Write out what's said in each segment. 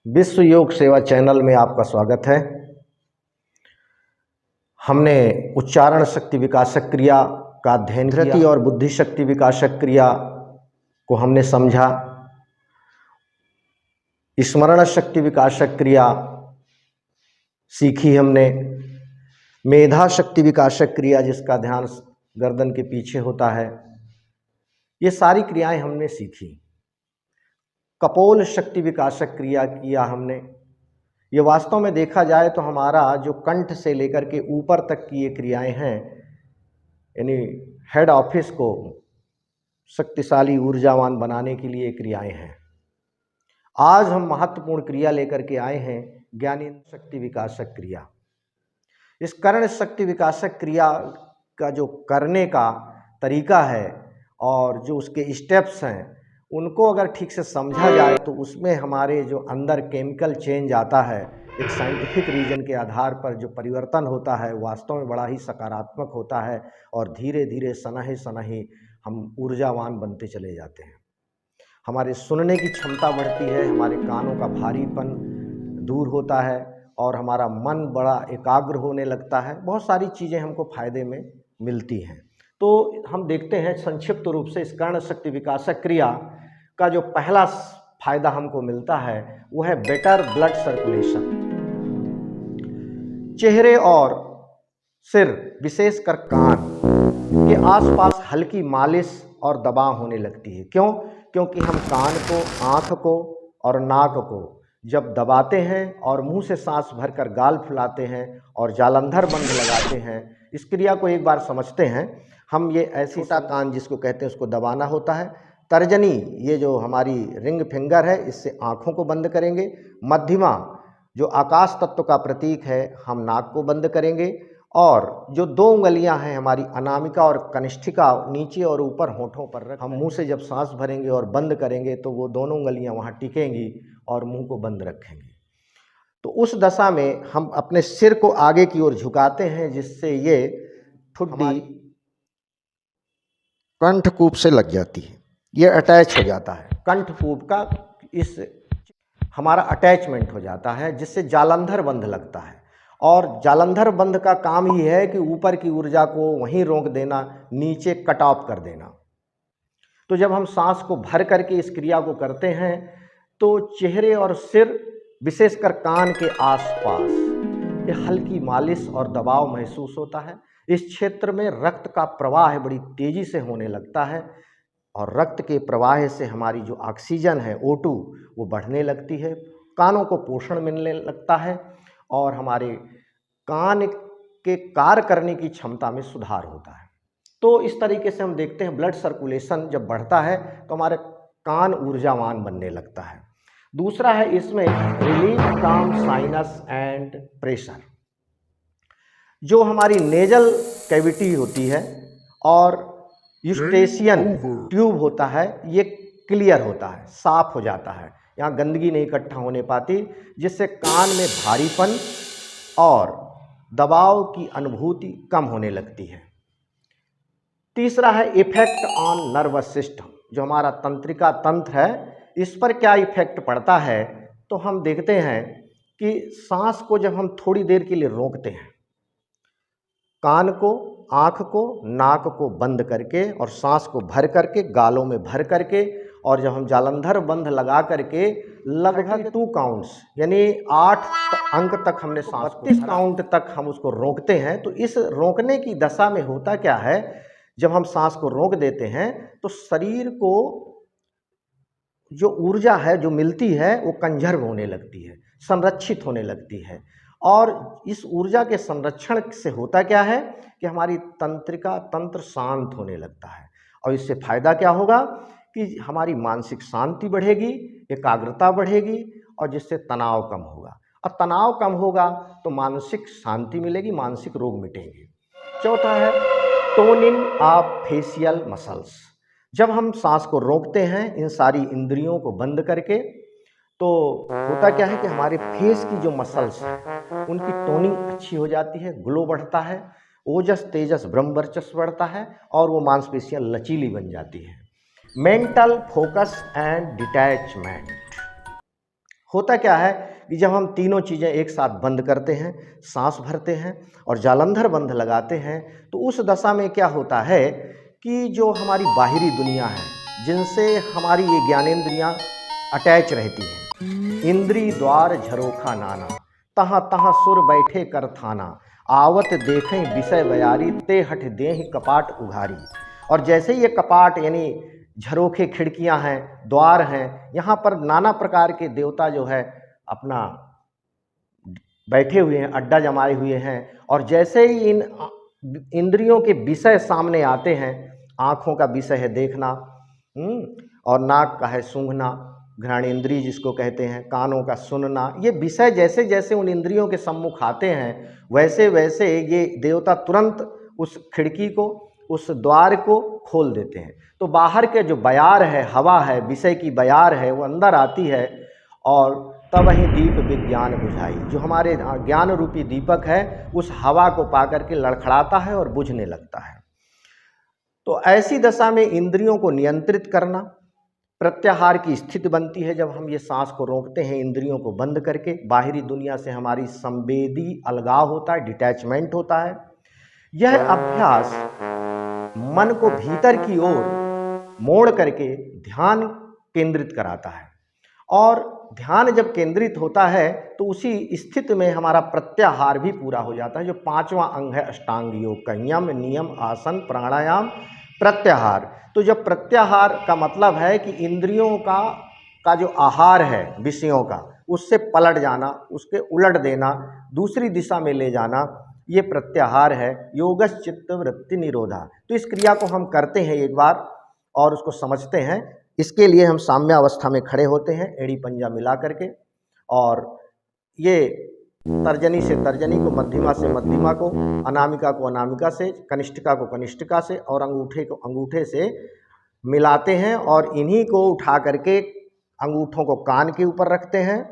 विश्व योग सेवा चैनल में आपका स्वागत है। हमने उच्चारण शक्ति विकासक क्रिया का अध्ययन किया, धृति और बुद्धि शक्ति विकासक क्रिया को हमने समझा, स्मरण शक्ति विकासक क्रिया सीखी हमने, मेधा शक्ति विकासक क्रिया जिसका ध्यान गर्दन के पीछे होता है, ये सारी क्रियाएं हमने सीखी। कपोल शक्ति विकासक क्रिया किया हमने। ये वास्तव में देखा जाए तो हमारा जो कंठ से लेकर के ऊपर तक की ये क्रियाएं हैं, यानी हेड ऑफिस को शक्तिशाली ऊर्जावान बनाने के लिए क्रियाएं हैं। आज हम महत्वपूर्ण क्रिया लेकर के आए हैं, ज्ञानी शक्ति विकासक क्रिया। इस कर्ण शक्ति विकासक क्रिया का जो करने का तरीका है और जो उसके स्टेप्स हैं, उनको अगर ठीक से समझा जाए तो उसमें हमारे जो अंदर केमिकल चेंज आता है, एक साइंटिफिक रीजन के आधार पर जो परिवर्तन होता है वास्तव में बड़ा ही सकारात्मक होता है और धीरे धीरे सनहे सनहे हम ऊर्जावान बनते चले जाते हैं। हमारे सुनने की क्षमता बढ़ती है, हमारे कानों का भारीपन दूर होता है और हमारा मन बड़ा एकाग्र होने लगता है। बहुत सारी चीज़ें हमको फायदे में मिलती हैं। तो हम देखते हैं संक्षिप्त रूप से इस कर्ण शक्ति विकासक क्रिया का जो पहला फायदा हमको मिलता है वो है बेटर ब्लड सर्कुलेशन। चेहरे और सिर, विशेषकर कान के आसपास हल्की मालिश और दबाव होने लगती है। क्यों? क्योंकि हम कान को, आँख को और नाक को जब दबाते हैं और मुंह से सांस भरकर गाल फुलाते हैं और जालंधर बंध लगाते हैं, इस क्रिया को एक बार समझते हैं हम। ये ऐसी सा कान जिसको कहते हैं उसको दबाना होता है। तर्जनी, ये जो हमारी रिंग फिंगर है, इससे आँखों को बंद करेंगे। मध्यमा जो आकाश तत्व का प्रतीक है, हम नाक को बंद करेंगे। और जो दो उंगलियां हैं हमारी अनामिका और कनिष्ठिका, नीचे और ऊपर होठों पर रख हम मुंह से जब सांस भरेंगे और बंद करेंगे तो वो दोनों उंगलियां वहाँ टिकेंगी और मुंह को बंद रखेंगे। तो उस दशा में हम अपने सिर को आगे की ओर झुकाते हैं, जिससे ये ठुड्डी कंठकूप से लग जाती है, ये अटैच हो जाता है। कंठकूप का इस हमारा अटैचमेंट हो जाता है, जिससे जालंधर बंध लगता है। और जालंधर बंध का काम ही है कि ऊपर की ऊर्जा को वहीं रोक देना, नीचे कट ऑफ कर देना। तो जब हम सांस को भर करके इस क्रिया को करते हैं तो चेहरे और सिर, विशेषकर कान के आसपास ये हल्की मालिश और दबाव महसूस होता है। इस क्षेत्र में रक्त का प्रवाह बड़ी तेजी से होने लगता है और रक्त के प्रवाह से हमारी जो ऑक्सीजन है O2 वो बढ़ने लगती है, कानों को पोषण मिलने लगता है और हमारे कान के कार्य करने की क्षमता में सुधार होता है। तो इस तरीके से हम देखते हैं ब्लड सर्कुलेशन जब बढ़ता है तो हमारे कान ऊर्जावान बनने लगता है। दूसरा है इसमें relief from sinus and pressure. जो हमारी नेजल कैविटी होती है और यूस्टेशियन ट्यूब होता है, ये क्लियर होता है, साफ हो जाता है, यहाँ गंदगी नहीं इकट्ठा होने पाती, जिससे कान में भारीपन और दबाव की अनुभूति कम होने लगती है। तीसरा है इफेक्ट ऑन नर्वस सिस्टम। जो हमारा तंत्रिका तंत्र है, इस पर क्या इफेक्ट पड़ता है तो हम देखते हैं कि सांस को जब हम थोड़ी देर के लिए रोकते हैं, कान को, आँख को, नाक को बंद करके और सांस को भर करके, गालों में भर करके, और जब हम जालंधर बंध लगा करके लगभग 2 काउंट्स यानी 8 अंक तक हमने सांस को 32 काउंट तक हम उसको रोकते हैं। तो इस रोकने की दशा में होता क्या है, जब हम सांस को रोक देते हैं तो शरीर को जो ऊर्जा है जो मिलती है वो कंजर्व होने लगती है, संरक्षित होने लगती है। और इस ऊर्जा के संरक्षण से होता क्या है कि हमारी तंत्रिका तंत्र शांत होने लगता है। और इससे फायदा क्या होगा कि हमारी मानसिक शांति बढ़ेगी, एकाग्रता बढ़ेगी और जिससे तनाव कम होगा। और तनाव कम होगा तो मानसिक शांति मिलेगी, मानसिक रोग मिटेंगे। चौथा है टोनिंग ऑफ फेशियल मसल्स। जब हम सांस को रोकते हैं इन सारी इंद्रियों को बंद करके, तो होता क्या है कि हमारे फेस की जो मसल्स हैं उनकी टोनिंग अच्छी हो जाती है, ग्लो बढ़ता है, ओजस तेजस ब्रह्म वर्चस्व बढ़ता है और वो मांसपेशियां लचीली बन जाती है। मेंटल फोकस एंड डिटैचमेंट होता क्या है कि जब हम तीनों चीज़ें एक साथ बंद करते हैं, सांस भरते हैं और जालंधर बंध लगाते हैं, तो उस दशा में क्या होता है कि जो हमारी बाहरी दुनिया है, जिनसे हमारी ये ज्ञानेंद्रियां अटैच रहती हैं, इंद्री द्वार झरोखा नाना, तहाँ तहाँ सुर बैठे कर थाना, आवत देखें विषय बयारी, ते हठ देहि कपाट उघारी। और जैसे ये कपाट यानी झरोखे, खिड़कियां हैं, द्वार हैं, यहाँ पर नाना प्रकार के देवता जो है अपना बैठे हुए हैं, अड्डा जमाए हुए हैं। और जैसे ही इन इंद्रियों के विषय सामने आते हैं, आँखों का विषय है देखना, और नाक का है सूंघना, घ्राणेंद्रिय जिसको कहते हैं, कानों का सुनना, ये विषय जैसे जैसे उन इंद्रियों के सम्मुख आते हैं, वैसे वैसे ये देवता तुरंत उस खिड़की को, उस द्वार को खोल देते हैं। तो बाहर के जो बयार है, हवा है, विषय की बयार है, वो अंदर आती है और तब वही दीप विज्ञान बुझाई, जो हमारे ज्ञान रूपी दीपक है, उस हवा को पाकर के लड़खड़ाता है और बुझने लगता है। तो ऐसी दशा में इंद्रियों को नियंत्रित करना प्रत्याहार की स्थिति बनती है। जब हम ये सांस को रोकते हैं, इंद्रियों को बंद करके, बाहरी दुनिया से हमारी संवेदी अलगाव होता है, डिटैचमेंट होता है। यह अभ्यास मन को भीतर की ओर मोड़ करके ध्यान केंद्रित कराता है, और ध्यान जब केंद्रित होता है तो उसी स्थिति में हमारा प्रत्याहार भी पूरा हो जाता है, जो पांचवा अंग है अष्टांग योग का, यम, नियम, आसन, प्राणायाम, प्रत्याहार। तो जब प्रत्याहार का मतलब है कि इंद्रियों का जो आहार है विषयों का, उससे पलट जाना, उसके उलट देना, दूसरी दिशा में ले जाना, ये प्रत्याहार है। योगस् चित्त वृत्ति निरोधा। तो इस क्रिया को हम करते हैं एक बार और उसको समझते हैं। इसके लिए हम साम्यावस्था में खड़े होते हैं, एड़ी पंजा मिला करके, और ये तर्जनी से तर्जनी को, मध्यमा से मध्यमा को, अनामिका को अनामिका से, कनिष्ठिका को कनिष्ठिका से और अंगूठे को अंगूठे से मिलाते हैं, और इन्हीं को उठा करके अंगूठों को कान के ऊपर रखते हैं,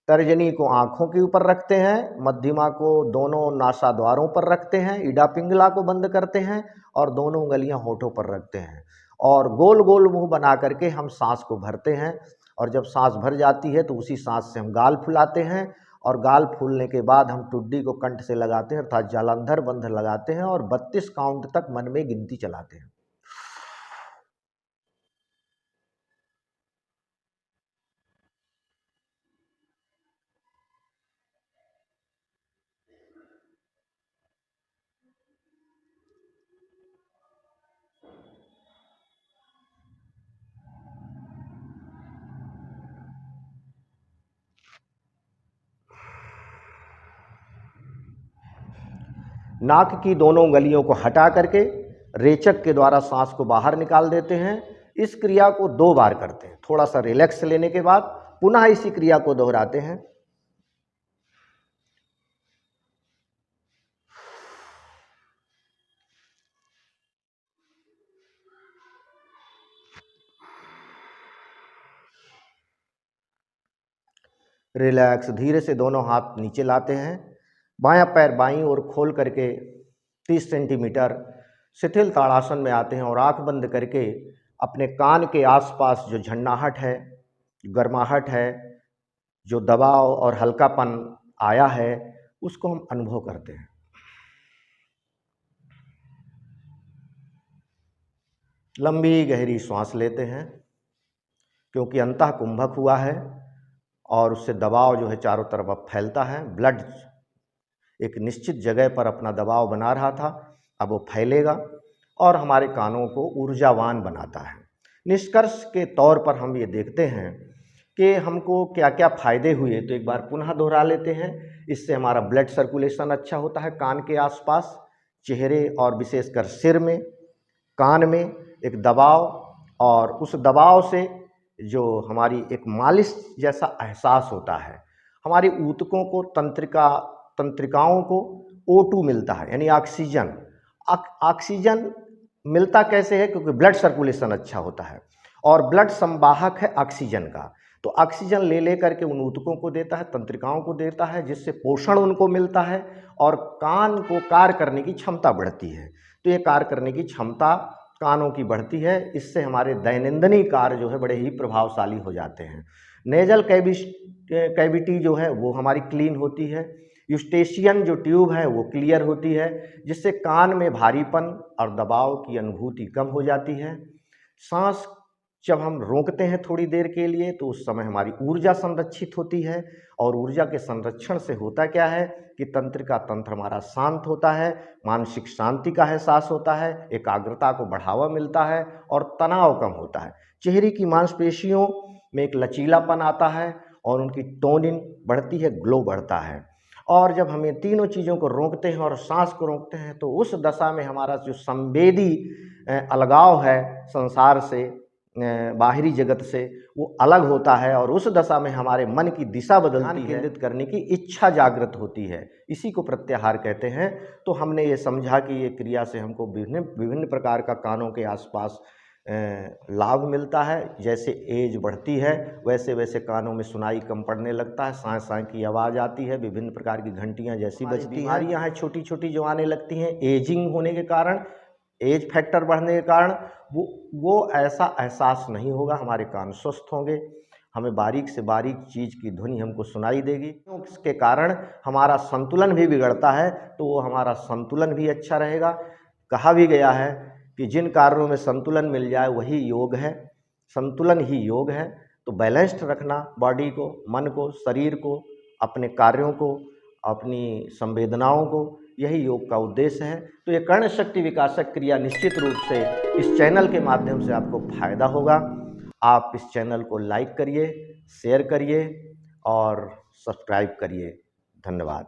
तर्जनी को आँखों के ऊपर रखते हैं, मध्यमा को दोनों नासाद्वारों पर रखते हैं, ईडा पिंगला को बंद करते हैं और दोनों उंगलियां होठों पर रखते हैं, और गोल गोल मुंह बना करके हम सांस को भरते हैं। और जब सांस भर जाती है तो उसी सांस से हम गाल फुलाते हैं, और गाल फूलने के बाद हम टुड्डी को कंठ से लगाते हैं, अर्थात जालंधर बंध लगाते हैं, और 32 काउंट तक मन में गिनती चलाते हैं। नाक की दोनों उंगलियों को हटा करके रेचक के द्वारा सांस को बाहर निकाल देते हैं। इस क्रिया को 2 बार करते हैं। थोड़ा सा रिलैक्स लेने के बाद पुनः इसी क्रिया को दोहराते हैं। रिलैक्स, धीरे से दोनों हाथ नीचे लाते हैं, बायां पैर बाईं ओर खोल करके 30 सेंटीमीटर शिथिल ताड़ासन में आते हैं, और आंख बंद करके अपने कान के आसपास जो झन्नाहट है, गर्माहट है, जो दबाव और हल्कापन आया है, उसको हम अनुभव करते हैं। लंबी गहरी सांस लेते हैं, क्योंकि अंतः कुंभक हुआ है और उससे दबाव जो है चारों तरफ अब फैलता है। ब्लड एक निश्चित जगह पर अपना दबाव बना रहा था, अब वो फैलेगा और हमारे कानों को ऊर्जावान बनाता है। निष्कर्ष के तौर पर हम ये देखते हैं कि हमको क्या क्या फ़ायदे हुए, तो एक बार पुनः दोहरा लेते हैं। इससे हमारा ब्लड सर्कुलेशन अच्छा होता है कान के आसपास, चेहरे और विशेषकर सिर में, कान में एक दबाव, और उस दबाव से जो हमारी एक मालिश जैसा एहसास होता है। हमारी ऊतकों को, तंत्रिकाओं को O2 मिलता है, यानी ऑक्सीजन। ऑक्सीजन मिलता कैसे है? क्योंकि ब्लड सर्कुलेशन अच्छा होता है, और ब्लड संवाहक है ऑक्सीजन का। तो ऑक्सीजन ले करके उन ऊतकों को देता है, तंत्रिकाओं को देता है, जिससे पोषण उनको मिलता है और कान को कार्य करने की क्षमता बढ़ती है। तो ये कार्य करने की क्षमता कानों की बढ़ती है, इससे हमारे दैनंदिनी कार्य जो है बड़े ही प्रभावशाली हो जाते हैं। नेजल कैविटी जो है वो हमारी क्लीन होती है। यूस्टेशियन जो ट्यूब है वो क्लियर होती है, जिससे कान में भारीपन और दबाव की अनुभूति कम हो जाती है। सांस जब हम रोकते हैं थोड़ी देर के लिए तो उस समय हमारी ऊर्जा संरक्षित होती है, और ऊर्जा के संरक्षण से होता क्या है कि तंत्रिका तंत्र हमारा शांत होता है, मानसिक शांति का एहसास होता है, एकाग्रता को बढ़ावा मिलता है और तनाव कम होता है। चेहरे की मांसपेशियों में एक लचीलापन आता है और उनकी टोनिंग बढ़ती है, ग्लो बढ़ता है। और जब हम ये तीनों चीज़ों को रोकते हैं और सांस को रोकते हैं तो उस दशा में हमारा जो संवेदी अलगाव है संसार से, बाहरी जगत से, वो अलग होता है, और उस दशा में हमारे मन की दिशा बदलती है, केंद्रित करने की इच्छा जागृत होती है। इसी को प्रत्याहार कहते हैं। तो हमने ये समझा कि ये क्रिया से हमको विभिन्न प्रकार का कानों के आसपास लाभ मिलता है। जैसे एज बढ़ती है वैसे वैसे कानों में सुनाई कम पड़ने लगता है, साँ साँ की आवाज़ आती है, विभिन्न प्रकार की घंटियाँ जैसी बजती हैं। बीमारियाँ हैं छोटी छोटी जो आने लगती हैं एजिंग होने के कारण, एज फैक्टर बढ़ने के कारण, वो ऐसा एहसास नहीं होगा, हमारे कान स्वस्थ होंगे, हमें बारीक से बारीक चीज़ की ध्वनि हमको सुनाई देगी। इसके कारण हमारा संतुलन भी बिगड़ता है तो वो हमारा संतुलन भी अच्छा रहेगा। कहा भी गया है कि जिन कार्यों में संतुलन मिल जाए वही योग है, संतुलन ही योग है। तो बैलेंस्ड रखना बॉडी को, मन को, शरीर को, अपने कार्यों को, अपनी संवेदनाओं को, यही योग का उद्देश्य है। तो ये कर्ण शक्ति विकासक क्रिया निश्चित रूप से इस चैनल के माध्यम से आपको फायदा होगा। आप इस चैनल को लाइक करिए, शेयर करिए और सब्सक्राइब करिए। धन्यवाद।